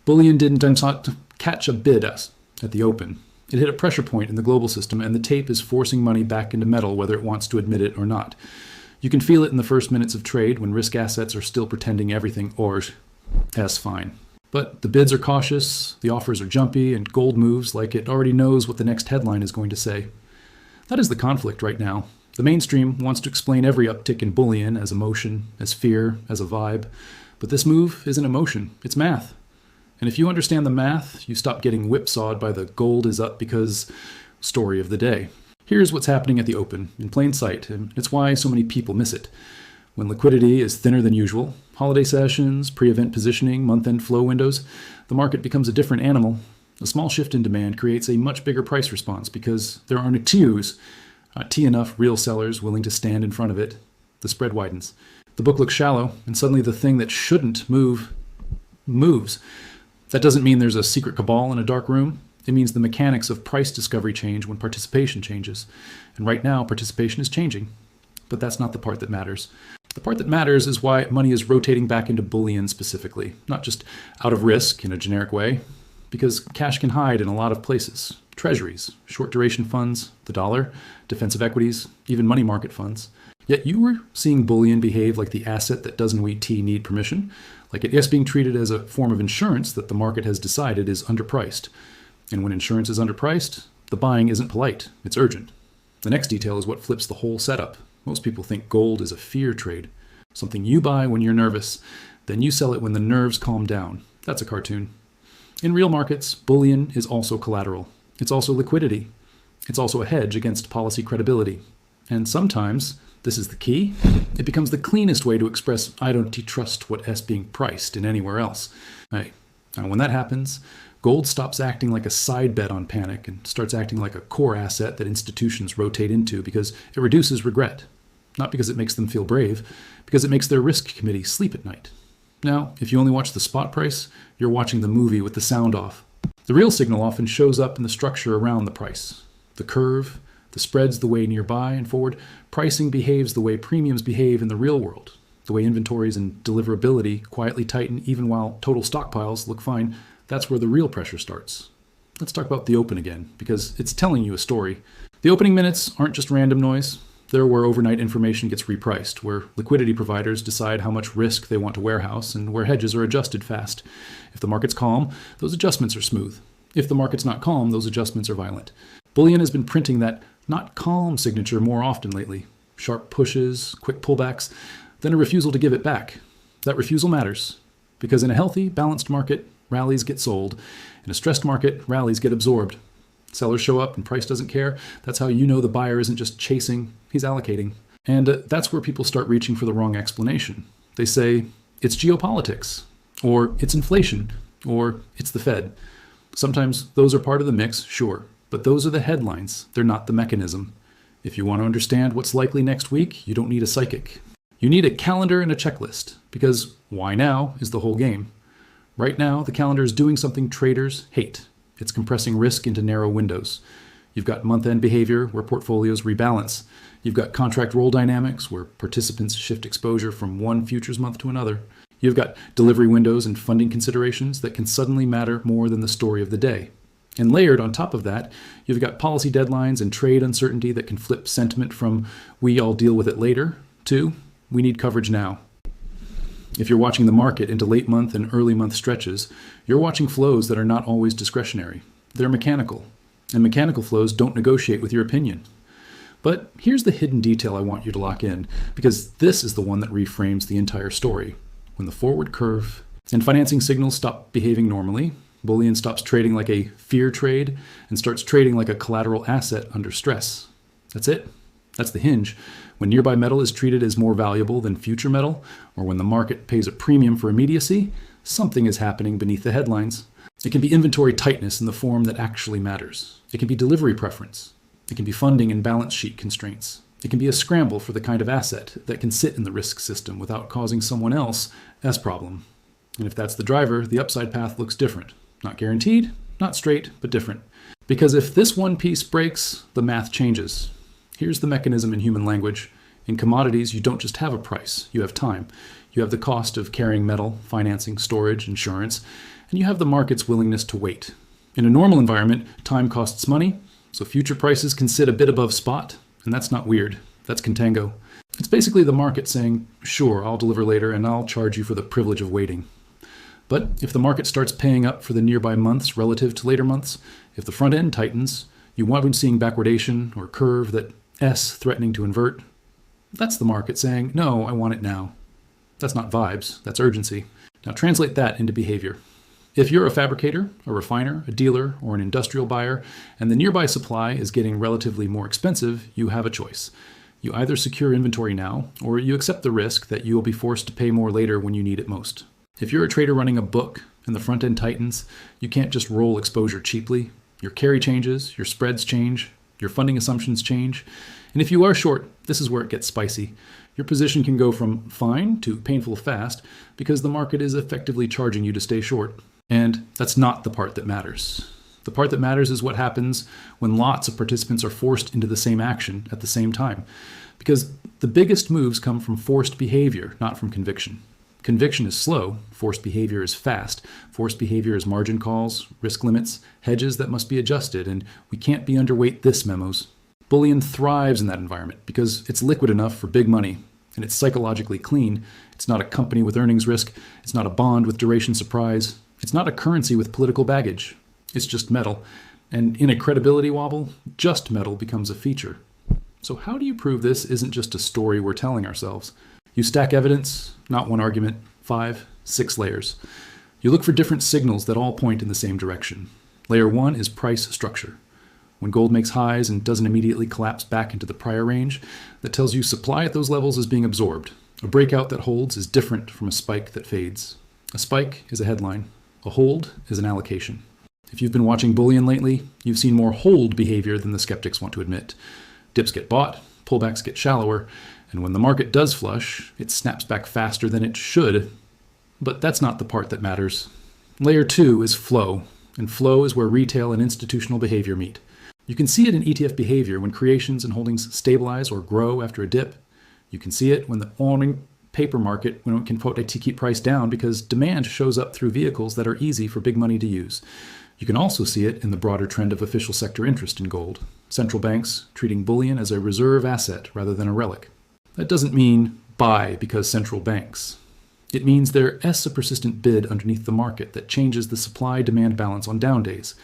Bullion didn't catch a bid at the open. It hit a pressure point in the global system, and the tape is forcing money back into metal whether it wants to admit it or not. You can feel it in the first minutes of trade when risk assets are still pretending everything is fine. But the bids are cautious, the offers are jumpy, and gold moves like it already knows what the next headline is going to say. That is the conflict right now. The mainstream wants to explain every uptick in bullion as emotion, as fear, as a vibe. But this move isn't emotion, it's math. And if you understand the math, you stop getting whipsawed by the gold is up because story of the day. Here's what's happening at the open, in plain sight, and it's why so many people miss it. When liquidity is thinner than usual, holiday sessions, pre-event positioning, month-end flow windows, the market becomes a different animal. A small shift in demand creates a much bigger price response because there aren't T enough real sellers willing to stand in front of it. The spread widens. The book looks shallow, and suddenly the thing that shouldn't move, moves. That doesn't mean there's a secret cabal in a dark room. It means the mechanics of price discovery change when participation changes. And right now, participation is changing. But that's not the part that matters. The part that matters is why money is rotating back into bullion specifically, not just out of risk in a generic way, because cash can hide in a lot of places. Treasuries, short duration funds, the dollar, defensive equities, even money market funds. Yet you were seeing bullion behave like the asset that doesn't need permission, like it is being treated as a form of insurance that the market has decided is underpriced. And when insurance is underpriced, the buying isn't polite, it's urgent. The next detail is what flips the whole setup. Most people think gold is a fear trade, something you buy when you're nervous, then you sell it when the nerves calm down. That's a cartoon. In real markets, bullion is also collateral. It's also liquidity. It's also a hedge against policy credibility. And sometimes, this is the key, it becomes the cleanest way to express I don't trust what is being priced in anywhere else. Hey, and when that happens, gold stops acting like a side bet on panic and starts acting like a core asset that institutions rotate into because it reduces regret. Not because it makes them feel brave, because it makes their risk committee sleep at night. Now, if you only watch the spot price, you're watching the movie with the sound off. The real signal often shows up in the structure around the price. The curve, the spreads the way nearby and forward, pricing behaves the way premiums behave in the real world. The way inventories and deliverability quietly tighten even while total stockpiles look fine, that's where the real pressure starts. Let's talk about the open again, because it's telling you a story. The opening minutes aren't just random noise. They're where overnight information gets repriced, where liquidity providers decide how much risk they want to warehouse, and where hedges are adjusted fast. If the market's calm, those adjustments are smooth. If the market's not calm, those adjustments are violent. Bullion has been printing that not calm signature more often lately. Sharp pushes, quick pullbacks, then a refusal to give it back. That refusal matters, because in a healthy, balanced market, rallies get sold. In a stressed market, rallies get absorbed. Sellers show up and price doesn't care. That's how you know the buyer isn't just chasing, he's allocating. And that's where people start reaching for the wrong explanation. They say, it's geopolitics, or it's inflation, or it's the Fed. Sometimes those are part of the mix, sure, but those are the headlines. They're not the mechanism. If you want to understand what's likely next week, you don't need a psychic. You need a calendar and a checklist, because why now is the whole game. Right now, the calendar is doing something traders hate. It's compressing risk into narrow windows. You've got month-end behavior where portfolios rebalance. You've got contract roll dynamics where participants shift exposure from one futures month to another. You've got delivery windows and funding considerations that can suddenly matter more than the story of the day. And layered on top of that, you've got policy deadlines and trade uncertainty that can flip sentiment from we all deal with it later to we need coverage now. If you're watching the market into late month and early month stretches, you're watching flows that are not always discretionary. They're mechanical, and mechanical flows don't negotiate with your opinion. But here's the hidden detail I want you to lock in, because this is the one that reframes the entire story. When the forward curve and financing signals stop behaving normally, bullion stops trading like a fear trade and starts trading like a collateral asset under stress. That's it. That's the hinge. When nearby metal is treated as more valuable than future metal, or when the market pays a premium for immediacy, something is happening beneath the headlines. It can be inventory tightness in the form that actually matters. It can be delivery preference. It can be funding and balance sheet constraints. It can be a scramble for the kind of asset that can sit in the risk system without causing someone else as problem. And if that's the driver, the upside path looks different. Not guaranteed, not straight, but different. Because if this one piece breaks, the math changes. Here's the mechanism in human language. In commodities, you don't just have a price, you have time. You have the cost of carrying metal, financing, storage, insurance, And you have the market's willingness to wait. In a normal environment, time costs money, so future prices can sit a bit above spot, and that's not weird. That's contango. It's basically the market saying, sure, I'll deliver later and I'll charge you for the privilege of waiting. But if the market starts paying up for the nearby months relative to later months, if the front end tightens, you want to seeing backwardation or curve that S threatening to invert, that's the market saying, no, I want it now. That's not vibes, that's urgency. Now translate that into behavior. If you're a fabricator, a refiner, a dealer, or an industrial buyer, and the nearby supply is getting relatively more expensive, you have a choice. You either secure inventory now, or you accept the risk that you will be forced to pay more later when you need it most. If you're a trader running a book and the front end tightens, you can't just roll exposure cheaply. Your carry changes, your spreads change, your funding assumptions change. And if you are short, this is where it gets spicy. Your position can go from fine to painful fast because the market is effectively charging you to stay short. And that's not the part that matters. The part that matters is what happens when lots of participants are forced into the same action at the same time. Because the biggest moves come from forced behavior, not from conviction. Conviction is slow, forced behavior is fast. Forced behavior is margin calls, risk limits, hedges that must be adjusted, and we can't be underweight this memos. Bullion thrives in that environment because it's liquid enough for big money, and it's psychologically clean. It's not a company with earnings risk. It's not a bond with duration surprise. It's not a currency with political baggage. It's just metal. And in a credibility wobble, just metal becomes a feature. So how do you prove this isn't just a story we're telling ourselves? You stack evidence, not one argument, 5, 6 layers. You look for different signals that all point in the same direction. Layer 1 is price structure. When gold makes highs and doesn't immediately collapse back into the prior range, that tells you supply at those levels is being absorbed. A breakout that holds is different from a spike that fades. A spike is a headline. A hold is an allocation. If you've been watching Bullion lately, you've seen more hold behavior than the skeptics want to admit. Dips get bought, pullbacks get shallower, and when the market does flush, it snaps back faster than it should. But that's not the part that matters. Layer 2 is flow, and flow is where retail and institutional behavior meet. You can see it in ETF behavior when creations and holdings stabilize or grow after a dip. You can see it when the owning paper market when it can quote to keep price down because demand shows up through vehicles that are easy for big money to use. You can also see it in the broader trend of official sector interest in gold. Central banks treating bullion as a reserve asset rather than a relic. That doesn't mean buy because central banks. It means there is a persistent bid underneath the market that changes the supply-demand balance on down days.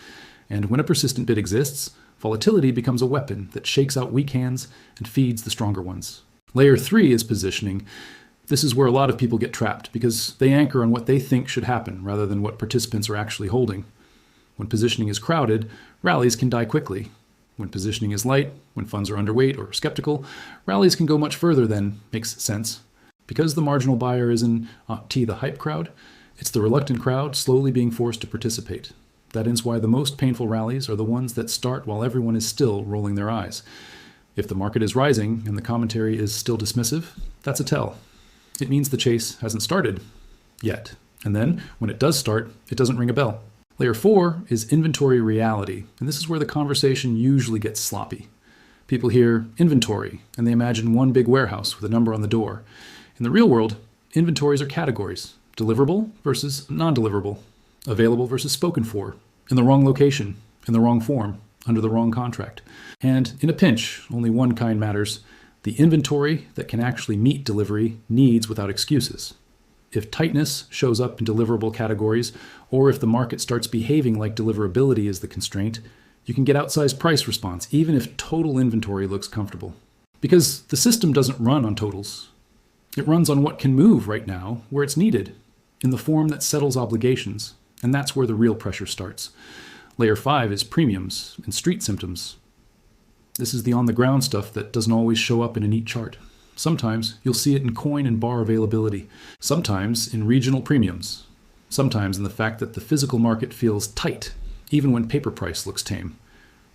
And when a persistent bid exists, volatility becomes a weapon that shakes out weak hands and feeds the stronger ones. Layer 3 is positioning. This is where a lot of people get trapped because they anchor on what they think should happen rather than what participants are actually holding. When positioning is crowded, rallies can die quickly. When positioning is light, when funds are underweight or skeptical, rallies can go much further than makes sense. Because the marginal buyer is in the hype crowd, it's the reluctant crowd slowly being forced to participate. That is why the most painful rallies are the ones that start while everyone is still rolling their eyes. If the market is rising and the commentary is still dismissive, that's a tell. It means the chase hasn't started yet. And then, when it does start, it doesn't ring a bell. Layer 4 is inventory reality, and this is where the conversation usually gets sloppy. People hear inventory, and they imagine one big warehouse with a number on the door. In the real world, inventories are categories: deliverable versus non-deliverable, available versus spoken for, in the wrong location, in the wrong form, under the wrong contract. And in a pinch, only one kind matters: the inventory that can actually meet delivery needs without excuses. If tightness shows up in deliverable categories, or if the market starts behaving like deliverability is the constraint, you can get outsized price response, even if total inventory looks comfortable. Because the system doesn't run on totals. It runs on what can move right now where it's needed, in the form that settles obligations, and that's where the real pressure starts. Layer 5 is premiums and street symptoms. This is the on-the-ground stuff that doesn't always show up in a neat chart. Sometimes you'll see it in coin and bar availability, sometimes in regional premiums, sometimes in the fact that the physical market feels tight, even when paper price looks tame.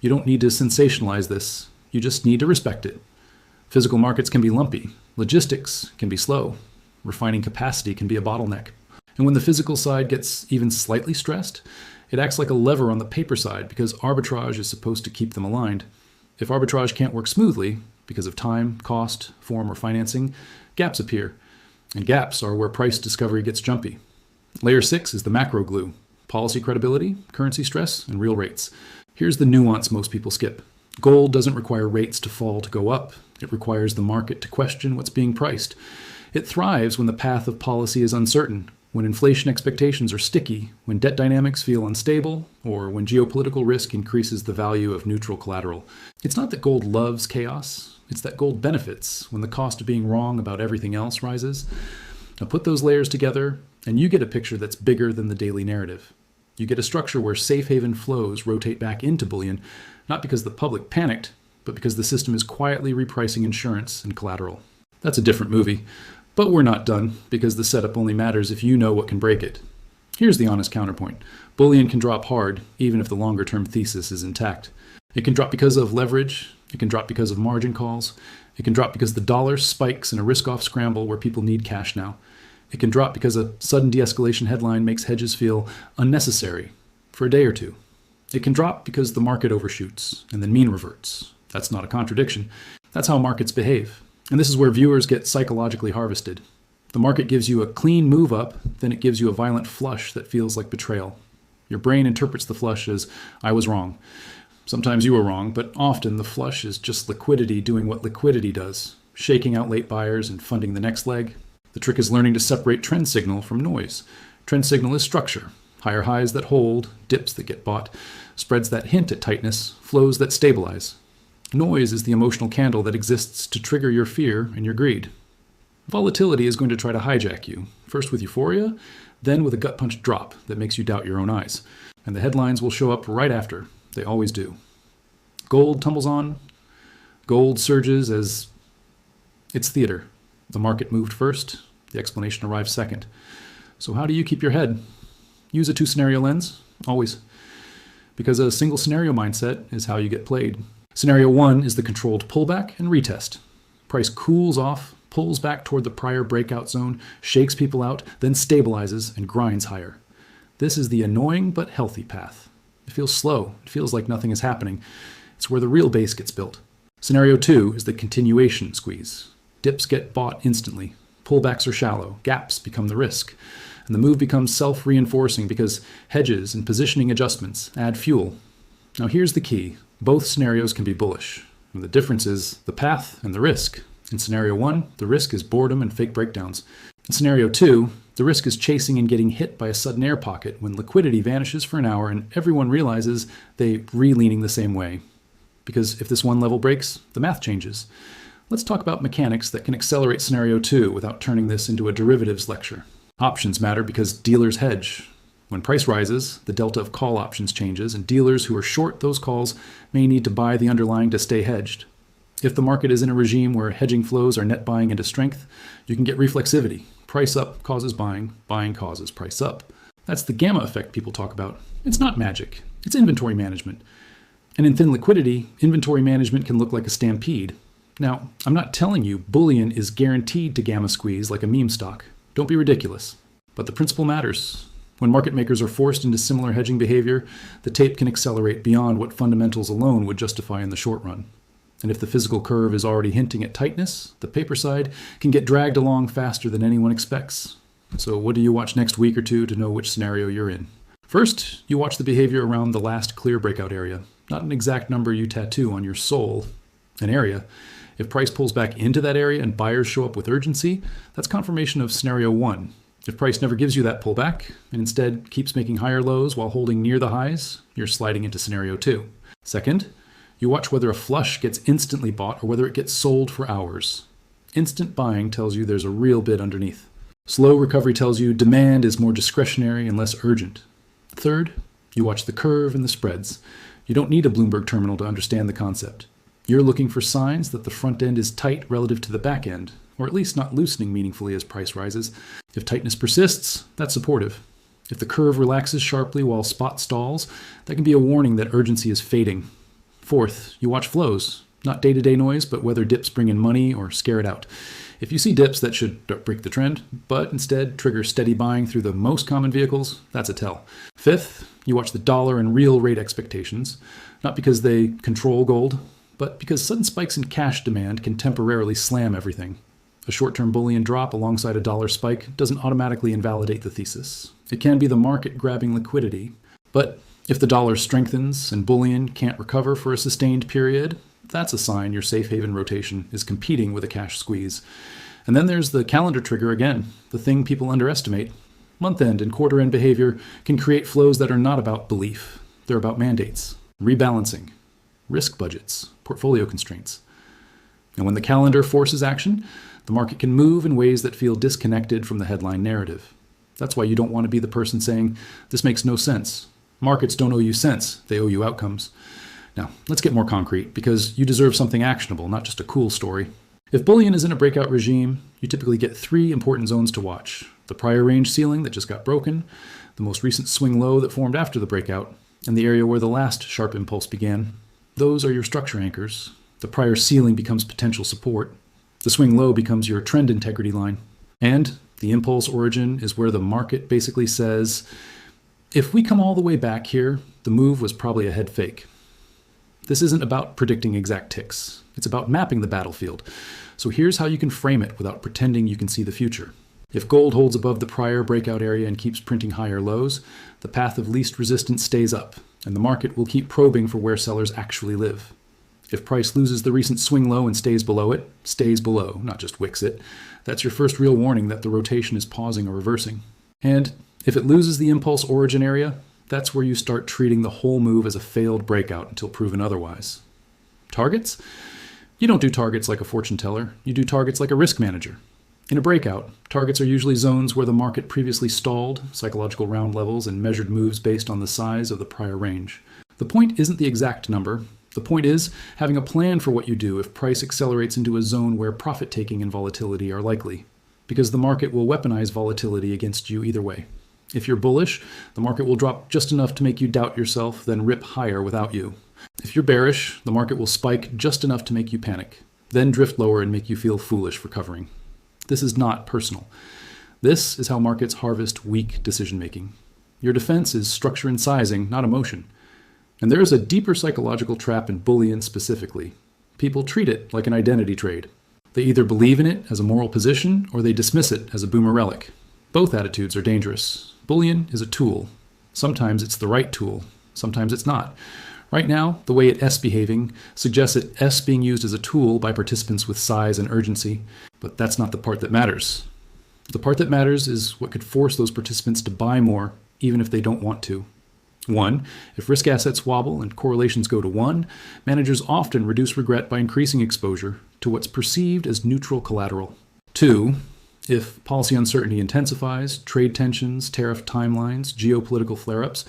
You don't need to sensationalize this, you just need to respect it. Physical markets can be lumpy, logistics can be slow, refining capacity can be a bottleneck. And when the physical side gets even slightly stressed, it acts like a lever on the paper side because arbitrage is supposed to keep them aligned. If arbitrage can't work smoothly, because of time, cost, form, or financing, gaps appear. And gaps are where price discovery gets jumpy. Layer 6 is the macro glue. policy credibility, currency stress, and real rates. Here's the nuance most people skip. Gold doesn't require rates to fall to go up. It requires the market to question what's being priced. It thrives when the path of policy is uncertain, when inflation expectations are sticky, when debt dynamics feel unstable, or when geopolitical risk increases the value of neutral collateral. It's not that gold loves chaos, it's that gold benefits when the cost of being wrong about everything else rises. Now put those layers together, and you get a picture that's bigger than the daily narrative. You get a structure where safe haven flows rotate back into bullion, not because the public panicked, but because the system is quietly repricing insurance and collateral. That's a different movie. But we're not done, because the setup only matters if you know what can break it. Here's the honest counterpoint. Bullion can drop hard, even if the longer-term thesis is intact. It can drop because of leverage. It can drop because of margin calls. It can drop because the dollar spikes in a risk-off scramble where people need cash now. It can drop because a sudden de-escalation headline makes hedges feel unnecessary for a day or two. It can drop because the market overshoots and then mean reverts. That's not a contradiction. That's how markets behave. And this is where viewers get psychologically harvested. The market gives you a clean move up, then it gives you a violent flush that feels like betrayal. Your brain interprets the flush as, I was wrong. Sometimes you were wrong, but often the flush is just liquidity doing what liquidity does, shaking out late buyers and funding the next leg. The trick is learning to separate trend signal from noise. Trend signal is structure, higher highs that hold, dips that get bought, spreads that hint at tightness, flows that stabilize. Noise is the emotional candle that exists to trigger your fear and your greed. Volatility is going to try to hijack you, first with euphoria, then with a gut punch drop that makes you doubt your own eyes. And the headlines will show up right after. They always do. Gold tumbles on. Gold surges as it's theater. The market moved first. The explanation arrives second. So how do you keep your head? Use a two-scenario lens, always. Because a single scenario mindset is how you get played. Scenario 1 is the controlled pullback and retest. Price cools off, pulls back toward the prior breakout zone, shakes people out, then stabilizes and grinds higher. This is the annoying but healthy path. It feels slow. It feels like nothing is happening. It's where the real base gets built. Scenario 2 is the continuation squeeze. Dips get bought instantly. Pullbacks are shallow. Gaps become the risk. And the move becomes self-reinforcing because hedges and positioning adjustments add fuel. Now here's the key. Both scenarios can be bullish. And the difference is the path and the risk. In scenario 1, the risk is boredom and fake breakdowns. In scenario 2, the risk is chasing and getting hit by a sudden air pocket when liquidity vanishes for an hour and everyone realizes they re-leaning the same way. Because if this one level breaks, the math changes. Let's talk about mechanics that can accelerate scenario 2 without turning this into a derivatives lecture. Options matter because dealers hedge. When price rises, the delta of call options changes, and dealers who are short those calls may need to buy the underlying to stay hedged. If the market is in a regime where hedging flows are net buying into strength, you can get reflexivity. Price up causes buying, buying causes price up. That's the gamma effect people talk about. It's not magic. It's inventory management. And in thin liquidity, inventory management can look like a stampede. Now, I'm not telling you bullion is guaranteed to gamma squeeze like a meme stock. Don't be ridiculous. But the principle matters. When market makers are forced into similar hedging behavior, the tape can accelerate beyond what fundamentals alone would justify in the short run. And if the physical curve is already hinting at tightness, the paper side can get dragged along faster than anyone expects. So what do you watch next week or two to know which scenario you're in? First, you watch the behavior around the last clear breakout area, not an exact number you tattoo on your soul, an area. If price pulls back into that area and buyers show up with urgency, that's confirmation of scenario 1. If price never gives you that pullback and instead keeps making higher lows while holding near the highs, you're sliding into scenario 2. Second, you watch whether a flush gets instantly bought or whether it gets sold for hours. Instant buying tells you there's a real bid underneath. Slow recovery tells you demand is more discretionary and less urgent. Third, you watch the curve and the spreads. You don't need a Bloomberg terminal to understand the concept. You're looking for signs that the front end is tight relative to the back end, or at least not loosening meaningfully as price rises. If tightness persists, that's supportive. If the curve relaxes sharply while spot stalls, that can be a warning that urgency is fading. Fourth, you watch flows, not day-to-day noise, but whether dips bring in money or scare it out. If you see dips that should break the trend, but instead trigger steady buying through the most common vehicles, that's a tell. Fifth, you watch the dollar and real rate expectations, not because they control gold, but because sudden spikes in cash demand can temporarily slam everything. A short-term bullion drop alongside a dollar spike doesn't automatically invalidate the thesis. It can be the market grabbing liquidity, but if the dollar strengthens and bullion can't recover for a sustained period, that's a sign your safe haven rotation is competing with a cash squeeze. And then there's the calendar trigger again, the thing people underestimate. Month-end and quarter-end behavior can create flows that are not about belief. They're about mandates, rebalancing, risk budgets, portfolio constraints. And when the calendar forces action, the market can move in ways that feel disconnected from the headline narrative. That's why you don't want to be the person saying, "This makes no sense." Markets don't owe you cents, they owe you outcomes. Now, let's get more concrete, because you deserve something actionable, not just a cool story. If bullion is in a breakout regime, you typically get 3 important zones to watch: the prior range ceiling that just got broken, the most recent swing low that formed after the breakout, and the area where the last sharp impulse began. Those are your structure anchors. The prior ceiling becomes potential support. The swing low becomes your trend integrity line. And the impulse origin is where the market basically says, if we come all the way back here, the move was probably a head fake. This isn't about predicting exact ticks. It's about mapping the battlefield. So here's how you can frame it without pretending you can see the future. If gold holds above the prior breakout area and keeps printing higher lows, the path of least resistance stays up, and the market will keep probing for where sellers actually live. If price loses the recent swing low and stays below it, stays below, not just wicks it, that's your first real warning that the rotation is pausing or reversing. And if it loses the impulse origin area, that's where you start treating the whole move as a failed breakout until proven otherwise. Targets? You don't do targets like a fortune teller. You do targets like a risk manager. In a breakout, targets are usually zones where the market previously stalled, psychological round levels, and measured moves based on the size of the prior range. The point isn't the exact number. The point is having a plan for what you do if price accelerates into a zone where profit-taking and volatility are likely, because the market will weaponize volatility against you either way. If you're bullish, the market will drop just enough to make you doubt yourself, then rip higher without you. If you're bearish, the market will spike just enough to make you panic, then drift lower and make you feel foolish for covering. This is not personal. This is how markets harvest weak decision-making. Your defense is structure and sizing, not emotion. And there is a deeper psychological trap in bullion specifically. People treat it like an identity trade. They either believe in it as a moral position or they dismiss it as a boomer relic. Both attitudes are dangerous. Bullion is a tool. Sometimes it's the right tool. Sometimes it's not. Right now, the way it's behaving suggests it's being used as a tool by participants with size and urgency, but that's not the part that matters. The part that matters is what could force those participants to buy more, even if they don't want to. 1. If risk assets wobble and correlations go to 1, managers often reduce regret by increasing exposure to what's perceived as neutral collateral. 2. If policy uncertainty intensifies, trade tensions, tariff timelines, geopolitical flare-ups,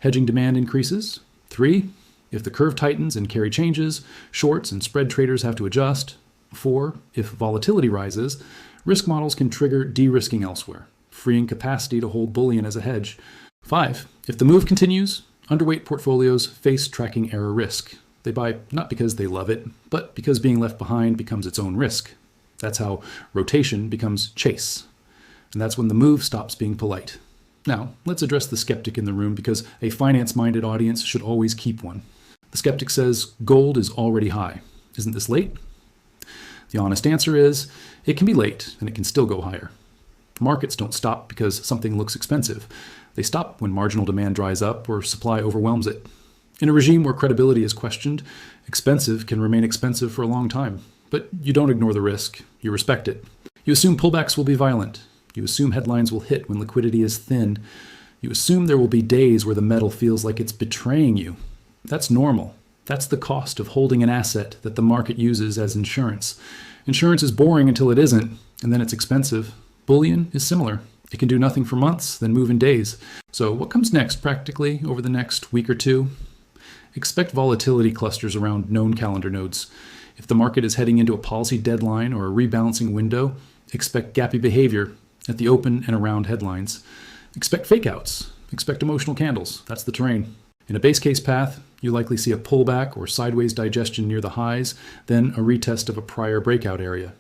hedging demand increases. 3. If the curve tightens and carry changes, shorts and spread traders have to adjust. 4. If volatility rises, risk models can trigger de-risking elsewhere, freeing capacity to hold bullion as a hedge. 5. If the move continues, underweight portfolios face tracking error risk. They buy not because they love it, but because being left behind becomes its own risk. That's how rotation becomes chase. And that's when the move stops being polite. Now, let's address the skeptic in the room, because a finance-minded audience should always keep one. The skeptic says, gold is already high. Isn't this late? The honest answer is, it can be late and it can still go higher. Markets don't stop because something looks expensive. They stop when marginal demand dries up or supply overwhelms it. In a regime where credibility is questioned, expensive can remain expensive for a long time. But you don't ignore the risk. You respect it. You assume pullbacks will be violent. You assume headlines will hit when liquidity is thin. You assume there will be days where the metal feels like it's betraying you. That's normal. That's the cost of holding an asset that the market uses as insurance. Insurance is boring until it isn't, and then it's expensive. Bullion is similar. It can do nothing for months, then move in days. So what comes next practically over the next week or two? Expect volatility clusters around known calendar nodes. If the market is heading into a policy deadline or a rebalancing window, expect gappy behavior at the open and around headlines. Expect fakeouts. Expect emotional candles. That's the terrain. In a base case path, you likely see a pullback or sideways digestion near the highs, then a retest of a prior breakout area.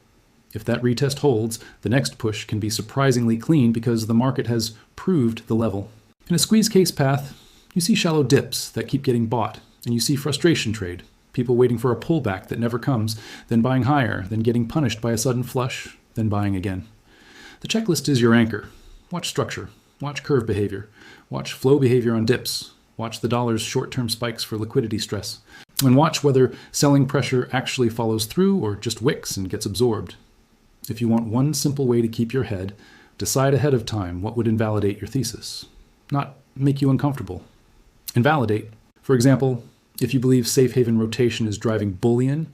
If that retest holds, the next push can be surprisingly clean because the market has proved the level. In a squeeze case path, you see shallow dips that keep getting bought, and you see frustration trade. People waiting for a pullback that never comes, then buying higher, then getting punished by a sudden flush, then buying again. The checklist is your anchor. Watch structure, watch curve behavior, watch flow behavior on dips, watch the dollar's short-term spikes for liquidity stress, and watch whether selling pressure actually follows through or just wicks and gets absorbed. If you want one simple way to keep your head, decide ahead of time what would invalidate your thesis, not make you uncomfortable. Invalidate. For example, if you believe safe haven rotation is driving bullion,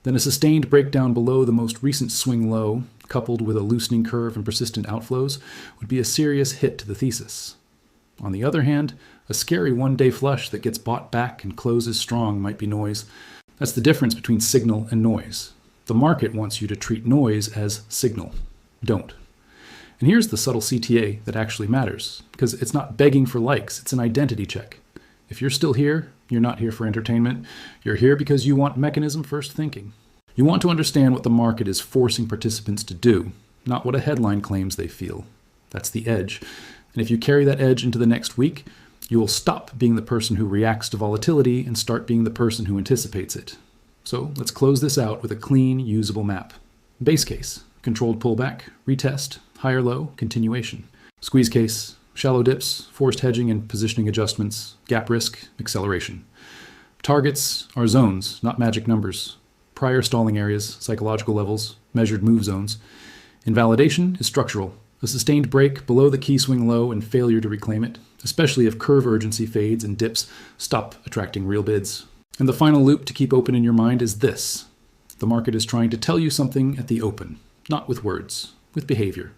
then a sustained breakdown below the most recent swing low, coupled with a loosening curve and persistent outflows, would be a serious hit to the thesis. On the other hand, a scary one-day flush that gets bought back and closes strong might be noise. That's the difference between signal and noise. The market wants you to treat noise as signal. Don't. And here's the subtle CTA that actually matters, because it's not begging for likes, it's an identity check. If you're still here, you're not here for entertainment. You're here because you want mechanism-first thinking. You want to understand what the market is forcing participants to do, not what a headline claims they feel. That's the edge. And if you carry that edge into the next week, you will stop being the person who reacts to volatility and start being the person who anticipates it. So let's close this out with a clean, usable map. Base case, controlled pullback, retest, higher low, continuation. Squeeze case, shallow dips, forced hedging and positioning adjustments, gap risk, acceleration. Targets are zones, not magic numbers. Prior stalling areas, psychological levels, measured move zones. Invalidation is structural. A sustained break below the key swing low and failure to reclaim it, especially if curve urgency fades and dips stop attracting real bids. And the final loop to keep open in your mind is this. The market is trying to tell you something at the open, not with words, with behavior.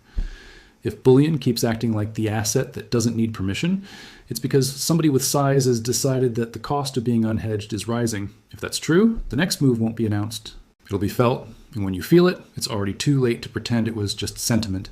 If bullion keeps acting like the asset that doesn't need permission, it's because somebody with size has decided that the cost of being unhedged is rising. If that's true, the next move won't be announced. It'll be felt, and when you feel it, it's already too late to pretend it was just sentiment.